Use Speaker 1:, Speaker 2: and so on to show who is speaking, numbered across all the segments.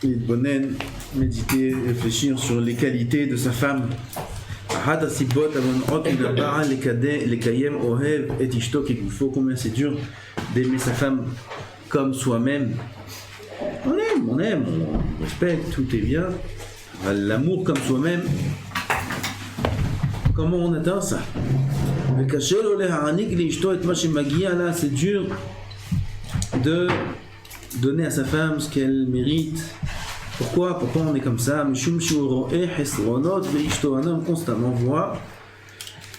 Speaker 1: Et Bonen, méditer, réfléchir sur les qualités de sa femme. Combien c'est dur d'aimer sa femme comme soi-même. On aime, on respecte, tout est bien. L'amour comme soi-même, comment on atteint ça? C'est dur de donner à sa femme ce qu'elle mérite. Pourquoi on est comme ça? Un homme constamment voit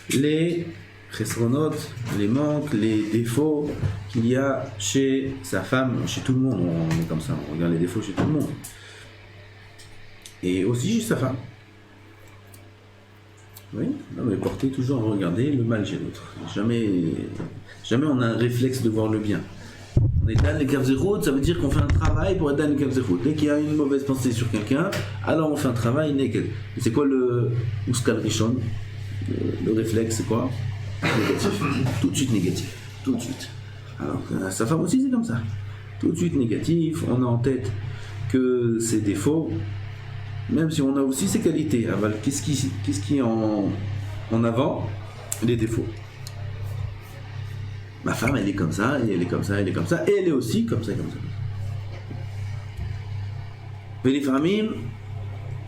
Speaker 1: les chesronot, les manques, les défauts qu'il y a chez sa femme, chez tout le monde. On est comme ça, on regarde les défauts chez tout le monde. Et aussi chez sa femme. Oui, l'homme est porté toujours à regarder le mal chez l'autre. Jamais on a un réflexe de voir le bien. On est dans les kavzerot, ça veut dire qu'on fait un travail pour être dans les kavzerot. Dès qu'il y a une mauvaise pensée sur quelqu'un, alors on fait un travail nickel. Et c'est quoi le Uskal Rishon? Le réflexe, c'est quoi? Négatif. Tout de suite négatif. Tout de suite. Alors sa femme aussi, c'est comme ça. Tout de suite négatif, on a en tête que ses défauts, même si on a aussi ses qualités. Qu'est-ce qui est en avant? Les défauts. Ma femme, elle est comme ça, et elle est comme ça, elle est comme ça, et elle est aussi comme ça, comme ça. ולפעמים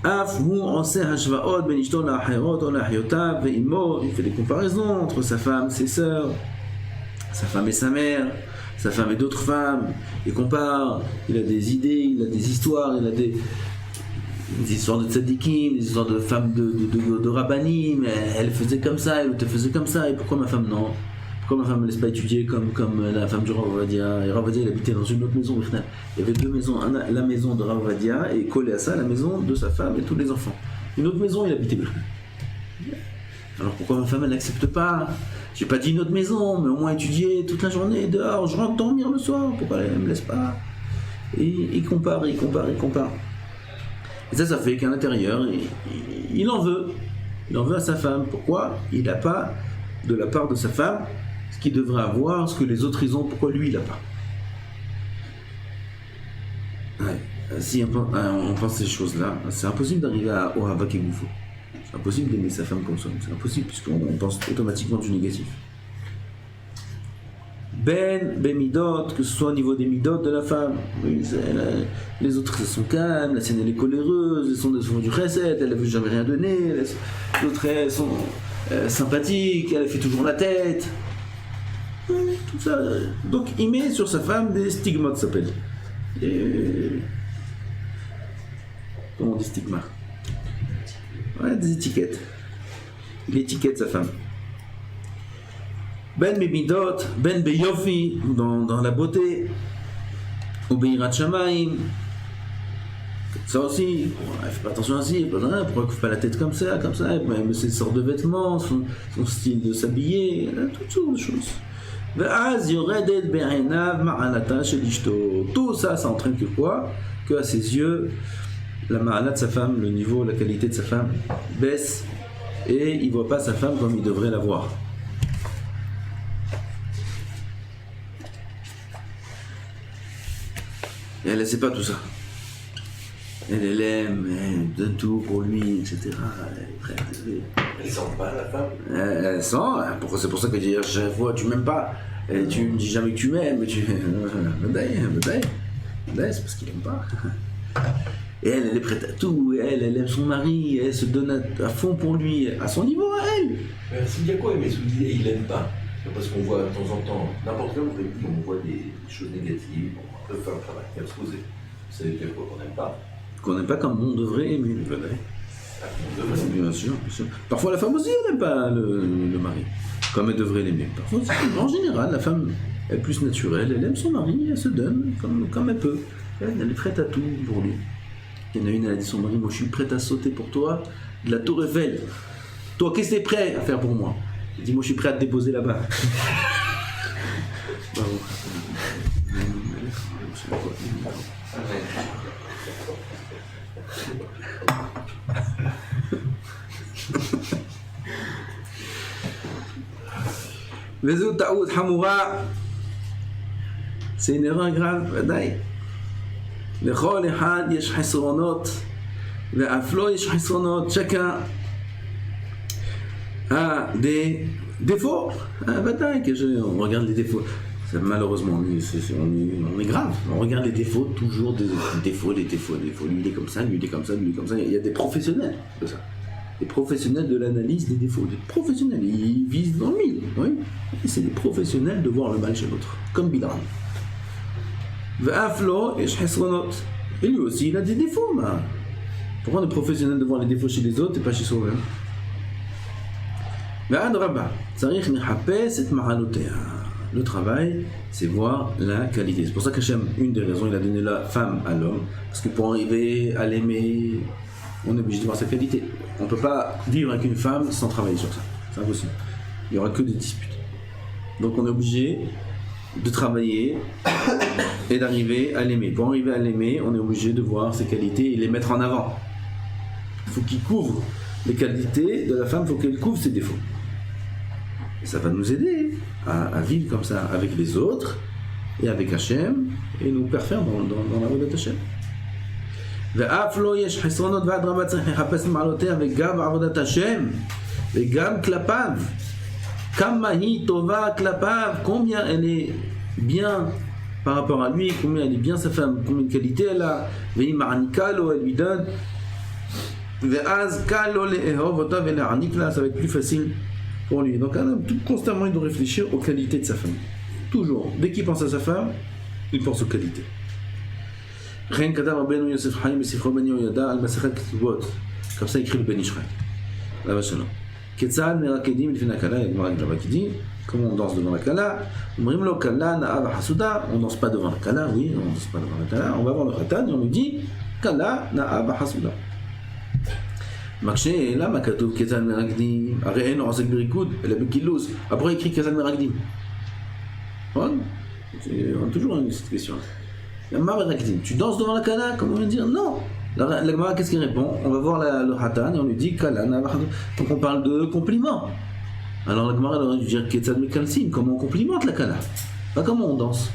Speaker 1: אף הוא עושה השוואות בין אשתו לאחרות או לאחיותיו ואימו, il fait des comparaisons entre sa femme, ses sœurs, sa femme et sa mère, sa femme et d'autres femmes, il compare, il a des idées, il a des histoires, il a des histoires de tzadikim, des histoires de femmes de rabbanim, elle faisait comme ça, elle te faisait comme ça, et pourquoi ma femme non? Pourquoi ma femme ne laisse pas étudier comme la femme du Rav Ovadia? Et Rav Ovadia, il habitait dans une autre maison. Il y avait deux maisons, la maison de Rav Ovadia et collé à ça la maison de sa femme et tous les enfants. Une autre maison, il habitait. Alors pourquoi ma femme, elle n'accepte pas? J'ai pas dit une autre maison, mais au moins étudier toute la journée dehors, je rentre dormir le soir, pourquoi elle ne me laisse pas? Et il compare. Et ça fait qu'à l'intérieur, il en veut. Il en veut à sa femme. Pourquoi? Il n'a pas, de la part de sa femme, ce qu'il devrait avoir, ce que les autres ils ont, pourquoi lui il n'a pas. Ouais. Si on pense ces choses-là, c'est impossible d'arriver à Ohava Kegoufo. C'est impossible d'aimer sa femme comme ça. C'est impossible puisqu'on pense automatiquement du négatif. Ben midot, que ce soit au niveau des midot de la femme. Oui, les autres elles sont calmes, la sienne elle est coléreuse, elles font du chesed, elle ne veut jamais rien donner, les autres elles sont sympathiques, elle fait toujours la tête. Tout ça. Donc il met sur sa femme des stigmates, ça s'appelle. Comment on dit stigma? Ouais, des étiquettes. Il étiquette sa femme. Ben bemidot, ben beyofi, dans la beauté, ou beirat shamaim. Ça aussi, elle fait pas attention à ça, pourquoi elle ne fait pas la tête comme ça, mais ses sortes de vêtements, son style de s'habiller, toutes sortes de choses. Tout ça, ça entraîne que quoi? Que à ses yeux, la ma'ala de sa femme, le niveau, la qualité de sa femme baisse et il ne voit pas sa femme comme il devrait la voir. Et elle ne sait pas tout ça. Elle aime, elle donne tout pour lui, etc.
Speaker 2: Elle sent pas la femme?
Speaker 1: Elle sent, c'est pour ça que je dis, chaque fois tu m'aimes pas, et tu me dis jamais que tu m'aimes, c'est parce qu'il n'aime pas. Et elle est prête à tout, elle aime son mari, elle se donne à fond pour lui, à son niveau à elle.
Speaker 2: Mais il y a quoi aimer Soudi et il n'aime pas? Parce qu'on voit de temps en temps, n'importe quel réplique, on voit des choses négatives, on peut faire un travail, à se poser. Vous savez quoi qu'on n'aime pas?
Speaker 1: Qu'on n'aime pas comme on devrait aimer. Bien sûr. Parfois la femme aussi elle n'aime pas le mari, comme elle devrait l'aimer. Parfois, en général, la femme est plus naturelle, elle aime son mari, elle se donne comme elle peut. Elle est prête à tout pour lui. Il y en a une, elle a dit à son mari, moi je suis prête à sauter pour toi de la tour Eiffel. Toi, qu'est-ce que tu es prêt à faire pour moi? Il dit, moi je suis prêt à te déposer là-bas. C'est une erreur grave, Vadaï. לכל אחד יש חסרונות, ואף לו יש חסרונות, chacun a des défauts. Bataille, on regarde les défauts. Malheureusement, on est grave. On regarde les défauts, toujours des défauts. Lui, il est comme ça, lui, il est comme ça, lui, il est comme ça. Il y a des professionnels de ça. Des professionnels de l'analyse des défauts. Des professionnels, ils visent dans le mille. Oui. Et c'est des professionnels de voir le mal chez l'autre. Comme Bilam. Et lui aussi, il a des défauts. Man. Pourquoi on est professionnel de voir les défauts chez les autres et pas chez soi-même? Le travail, c'est voir la qualité. C'est pour ça qu'Hachem, une des raisons, il a donné la femme à l'homme. Parce que pour arriver à l'aimer, on est obligé de voir sa qualité. On ne peut pas vivre avec une femme sans travailler sur ça. C'est impossible. Il n'y aura que des disputes. Donc on est obligé de travailler et d'arriver à l'aimer. Pour arriver à l'aimer, on est obligé de voir ses qualités et les mettre en avant. Il faut qu'il couvre les qualités de la femme, il faut qu'elle couvre ses défauts. Et ça va nous aider à vivre comme ça avec les autres et avec Hachem et nous parfaire dans la voie d'Hachem. ואף לא יש חסרונות ואדרבה צריך לחפש מעלותיה וגם בעבודת השם וגם כלפיו. כמה היא טובה כלפיו, combien elle est bien par rapport à lui, combien elle est bien sa femme, combien de qualité elle a, והיא מעניקה לו, elle lui donne. ואז קל לו לאהוב אותה ולהעניק לה, ça va être plus facile pour lui. Donc un homme, constamment il doit réfléchir aux qualités de sa femme. Toujours, dès qu'il pense à sa femme, il pense aux qualités. Rien כתב רבנו יוסף חיים בספרו בן יהוידע על מסכת כתובות. comme ça écrit le Ben Ish Chai. là-bas shalom. כיצד מרקדים לפני הכלה, הגמרא là-bas qui dit comment on danse devant la kala. אומרים לו כלה נאה וחסודה, on danse pas devant la kala, oui, on danse pas devant la kala. On va voir le khatan et on lui dit כלה נאה וחסודה. מקשה, למה כתוב כיצד מרקדים? הרי אין עוסק בריקוד, אלא בכילוס. après écrit כיצד מרקדים. נכון? On a toujours cette question. Tu danses devant la kala, comment on va dire? Non. La Gemara, qu'est-ce qu'il répond? On va voir le hatan et on lui dit kala. Donc on parle de compliment. Alors la Gemara aurait dû dire ketzad mekalsim, comment on complimente la kala, pas comment on danse.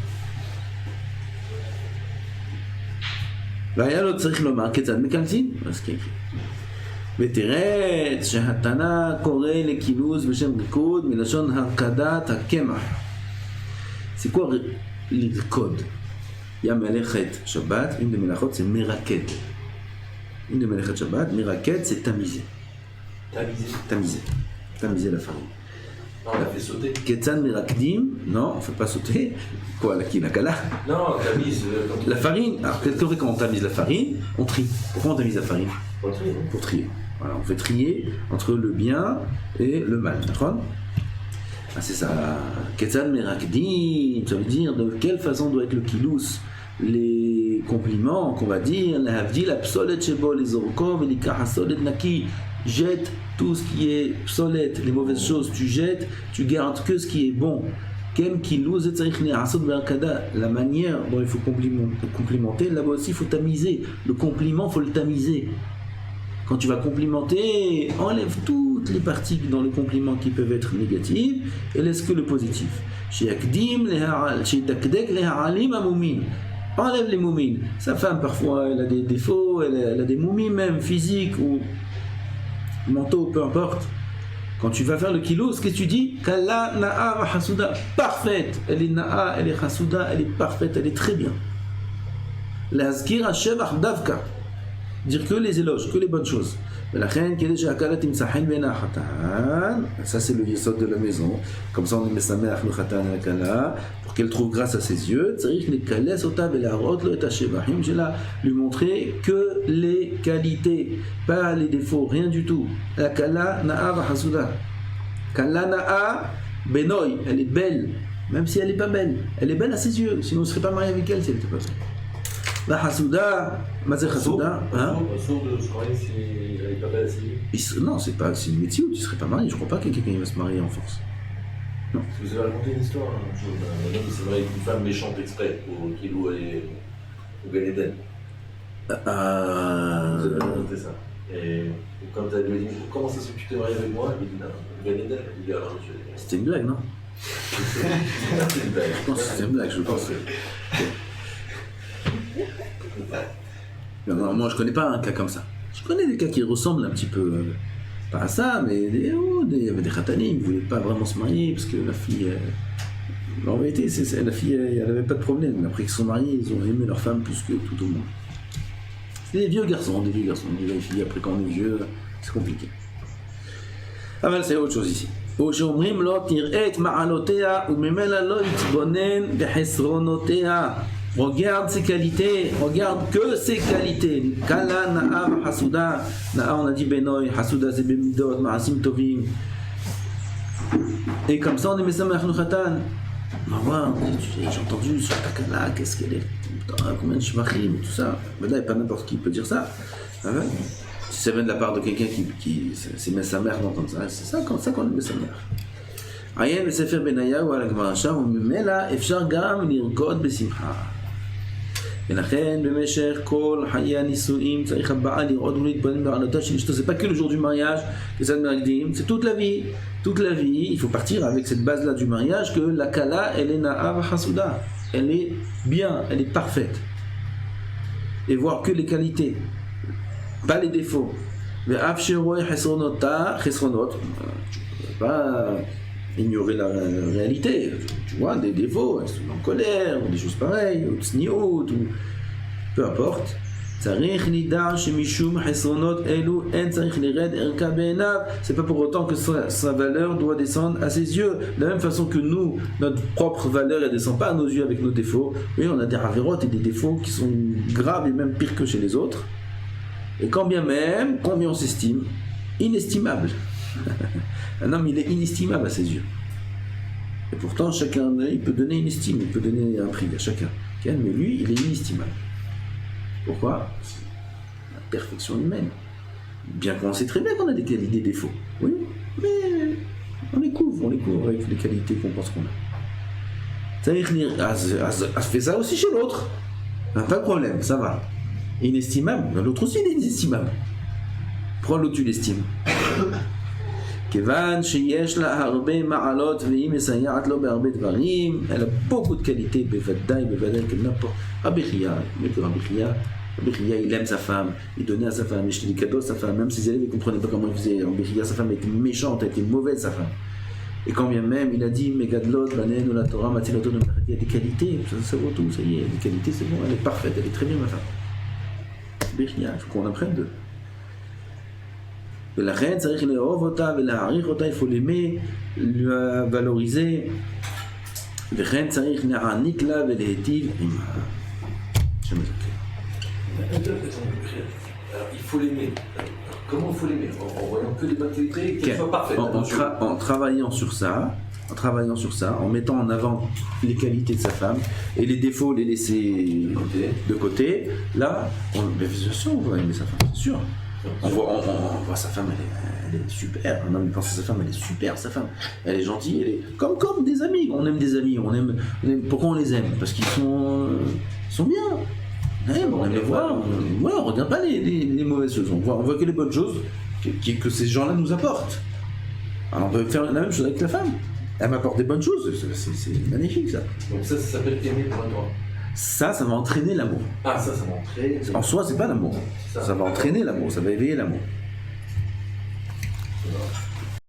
Speaker 1: והיה לו צריך לומר כיצד מקלצים? אז כיכי. ותראה שהתנא קורא לכינוס בשם ריקוד מלשון הרקדת הקמח. C'est quoi l'irkod? Il y a Melechet Shabbat, une des Melachot c'est Meraked. Une des Melechet Shabbat, Meraked c'est tamiser. Tamiser la farine.
Speaker 2: Non, on l'a fait sauter.
Speaker 1: Ketzan Merakdim, non, on ne fait pas sauter. Quoi, la kala?
Speaker 2: Non, on tamise.
Speaker 1: La farine, alors qu'est-ce qu'on fait quand on tamise la farine? On trie. Pourquoi on tamise la farine? Pour trier. Voilà, on fait trier entre le bien et le mal. D'accord? Ah, c'est ça. Ketzan Merakdim, ça veut dire de quelle façon doit être le kilous, les compliments qu'on va dire, la havdi, la psolet shebo, les orkov, et les kahasolet naki, jette tout ce qui est psolet, les mauvaises choses, tu jettes, tu gardes que ce qui est bon. Kem kilous et tzarich ne'asot be'arkada, la manière dont il faut complimenter, là-bas aussi il faut tamiser. Le compliment, il faut le tamiser. Quand tu vas complimenter, enlève toutes les parties dans le compliment qui peuvent être négatives et laisse que le positif. Enlève les moumines. Sa femme, parfois, elle a des défauts, elle a des moumines même, physiques ou mentaux, peu importe. Quand tu vas faire le kilo, ce que tu dis, Kala na'a wa hasuda, parfaite. Elle est na'a, elle est hasuda, elle est parfaite, elle est très bien. L'azkir hashevach davka. Dire que les éloges, que les bonnes choses. Ça c'est le yesod de la maison. Comme ça on met sa mère le khatan et la kala pour qu'elle trouve grâce à ses yeux. Lui montrer que les qualités, pas les défauts, rien du tout. La kala na'a wa hasuda. Kala na'a benoy, elle est belle, même si elle n'est pas belle. Elle est belle à ses yeux, sinon on ne serait pas marié avec elle si elle n'était pas belle. La hasouda, mazé hasouda, hein?
Speaker 2: Sourd de se marier si elle n'est pas belle à ses yeux.
Speaker 1: Non, c'est une métier où tu ne serais pas marié. Je ne crois pas que quelqu'un va se marier en force. Non.
Speaker 2: Parce que vous avez raconté une histoire un jour d'un homme qui s'est marié avec une femme méchante exprès pour qu'il loue aller au Gan Eden. Vous avez raconté ça. Et quand elle lui a dit comment ça se fait que tu t'es marié avec moi, il dit non, au Gan Eden. Il dit alors je.
Speaker 1: C'était une blague, non?
Speaker 2: C'était une blague.
Speaker 1: Non, c'était une blague, je pense. Non, moi je connais pas un cas comme ça. Je connais des cas qui ressemblent un petit peu, pas à ça, mais il y avait des khatanim, ils ne voulaient pas vraiment se marier parce que la fille. En vérité, la fille, elle n'avait pas de problème. Mais après qu'ils se sont mariés, ils ont aimé leur femme plus que tout au monde. C'est des vieux garçons. Les filles, après quand on est vieux, c'est compliqué. Ah ben c'est autre chose ici. ושאומרים לו תראה את מעלותיה וממילא לא יתבונן בחסרונותיה. Regarde ses qualités, regarde que ses qualités. Kala na'a hasuda. Na'a on a dit benoy, hasuda c'est bemidot, ma'asim tovim. Et comme ça on est mesamach nuchatan. J'ai entendu sur ta kala, qu'est-ce qu'elle est, combien de shvachim, tout ça. Mais là, pas n'importe qui peut dire ça. Si ça vient de la part de quelqu'un qui c'est mesamach d'entendre ça, c'est ça comme ça qu'on est mesamach. עיין בספר בניהו על הגמרא שם, וממילא אפשר גם לרקוד בשמחה. ולכן במשך כל חיי הנישואים צריך הבעל לראות ולהתבונן בעלותה של אשתו. C'est pas que le jour du mariage que ça me c'est toute la vie. Toute la vie, il faut partir avec cette base-là du mariage que la kala, elle est na'a hasuda. Elle est bien, elle est parfaite. Et voir que les qualités, pas les défauts. ואף שרואה חסרונותה, חסרונות, pas ignorer la réalité, tu vois, des défauts, elles sont en colère, ou des choses pareilles, ou tsniout, ou peu importe. צריך לדע שמשום חסרונות אלו אין צריך לרד ערכה בעיניו. C'est pas pour autant que sa valeur doit descendre à ses yeux. De la même façon que nous, notre propre valeur ne descend pas à nos yeux avec nos défauts. Oui, on a des ravérotes et des défauts qui sont graves et même pires que chez les autres. Et quand bien même, combien on s'estime inestimable. Un homme, il est inestimable à ses yeux. Et pourtant, chacun, il peut donner une estime, il peut donner un prix à chacun. Mais lui, il est inestimable. Pourquoi? La perfection humaine. Bien qu'on sait très bien qu'on a des qualités, des défauts. Oui, mais on les couvre avec les qualités qu'on pense qu'on a. Ça veut dire, fait ça aussi chez l'autre. Pas de problème, ça va. Inestimable, l'autre aussi il est inestimable. Pourquoi l'autre tu l'estimes? כיוון שיש לה הרבה מעלות והיא מסייעת לו בהרבה דברים, elle a beaucoup de qualités, בוודאי que n'importe. Rabbi Chia, il aime sa femme, il donnait à sa femme, il jetait des cadeaux à sa femme, même ses élèves ne comprenaient pas comment il faisait. Rabbi Chia, sa femme était méchante, elle était mauvaise sa femme. Et quand bien même, il a dit Megadlot, Banen, la Torah, Matilato, il y a des qualités, ça vaut tout, ça y est, les qualités c'est bon, elle est parfaite, elle est très bien ma femme. Rabbi Chia, il faut qu'on apprenne d'eux. ולכן צריך לאהוב אותה ולהעריך אותה, il faut l'aimer, la valoriser. וכן צריך להעניק לה ולהיטיב עימה.
Speaker 2: Alors il faut l'aimer. Comment il faut l'aimer? En voyant que des bonnes qualités, qu'elle soit parfaite.
Speaker 1: En travaillant sur ça, en mettant en avant les qualités de sa femme et les défauts, les laisser de côté. Là, bien sûr, on va aimer sa femme, c'est sûr. On voit sa femme, elle est super. Un homme pense à sa femme, elle est super, sa femme. Elle est gentille, elle est comme des amis. On aime des amis, on aime. Pourquoi on les aime? Parce qu'ils sont bien. On aime les voir. On regarde pas les mauvaises choses. On voit que les bonnes choses que ces gens-là nous apportent. Alors on peut faire la même chose avec la femme. Elle m'apporte des bonnes choses. C'est magnifique ça.
Speaker 2: Donc ça s'appelle aimer pour toi.
Speaker 1: Ça va entraîner l'amour.
Speaker 2: Ah, ça va entraîner.
Speaker 1: En soi, c'est pas l'amour. Ça va entraîner l'amour, ça va éveiller l'amour.